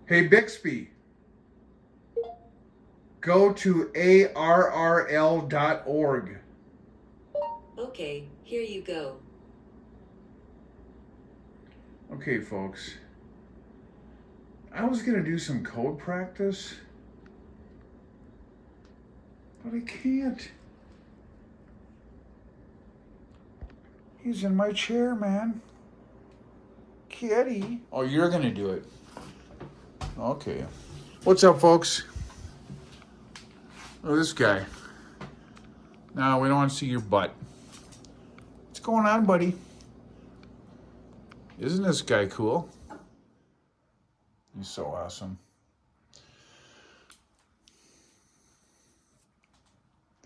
Hey, Bixby, go to arrl.org. Okay, here you go. Okay, folks. I was going to do some code practice, but I can't. He's in my chair, man. Kitty. Oh, you're going to do it. Okay. What's up, folks? Oh, this guy. No, we don't want to see your butt. What's going on, buddy? Isn't this guy cool? He's so awesome.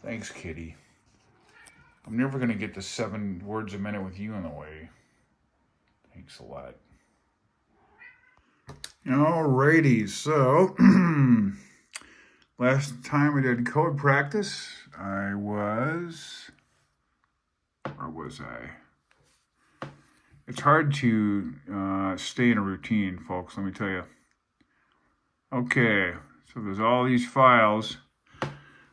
Thanks, Kitty. I'm never going to get to 7 words a minute with you in the way. Thanks a lot. Alrighty, so last time I did code practice, where was I? It's hard to stay in a routine, folks, let me tell you. Okay, so there's all these files.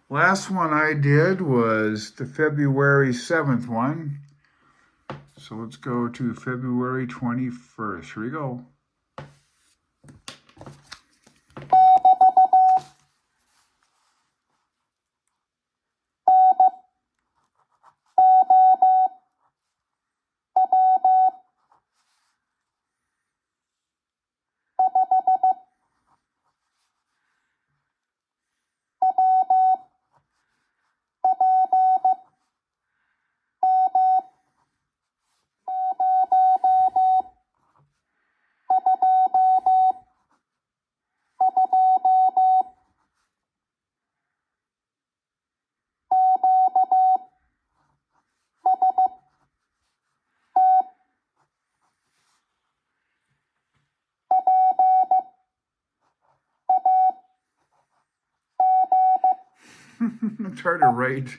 Last one I did was the February 7th one. So let's go to February 21st. Here we go. It's hard to write.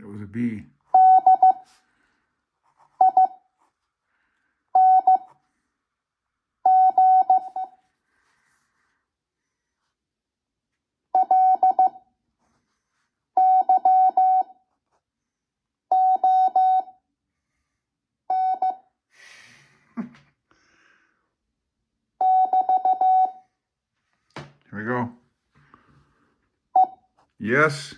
It was a B. Here we go. Yes.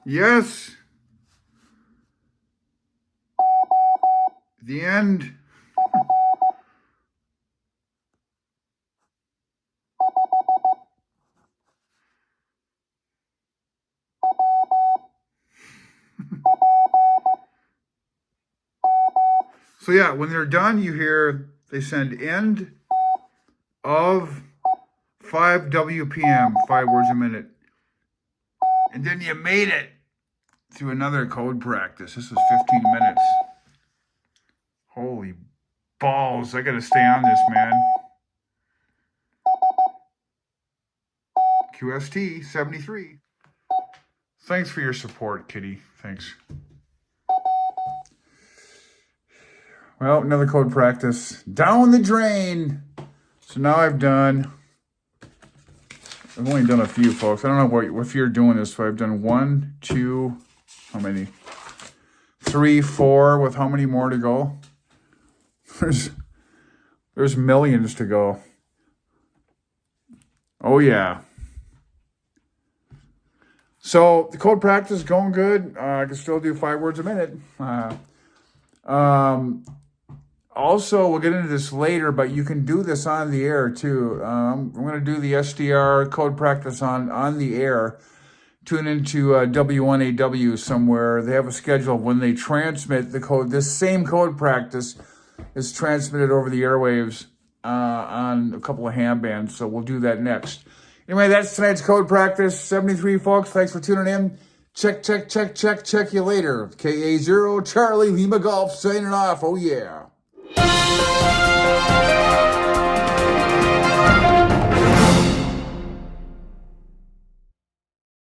Yes. The end. So yeah, when they're done, you hear they send end of 5 WPM, 5 words a minute. And then you made it through another code practice. This was 15 minutes. Holy balls, I gotta stay on this, man. QST 73. Thanks for your support, Kitty. Thanks. Well, another code practice. Down the drain. So now I've done I've only done a few, folks. I don't know if you're doing this, but I've done 1, 2, how many? 3, 4, with how many more to go? There's millions to go. Oh, yeah. So the code practice is going good. I can still do 5 words a minute. Also, we'll get into this later, but you can do this on the air too. I'm going to do the SDR code practice on the air. Tune into W1AW somewhere. They have a schedule when they transmit the code. This same code practice is transmitted over the airwaves on a couple of ham bands. So we'll do that next. Anyway, that's tonight's code practice. 73, folks. Thanks for tuning in. Check you later. KA0 Charlie Lima Golf signing off. Oh, yeah.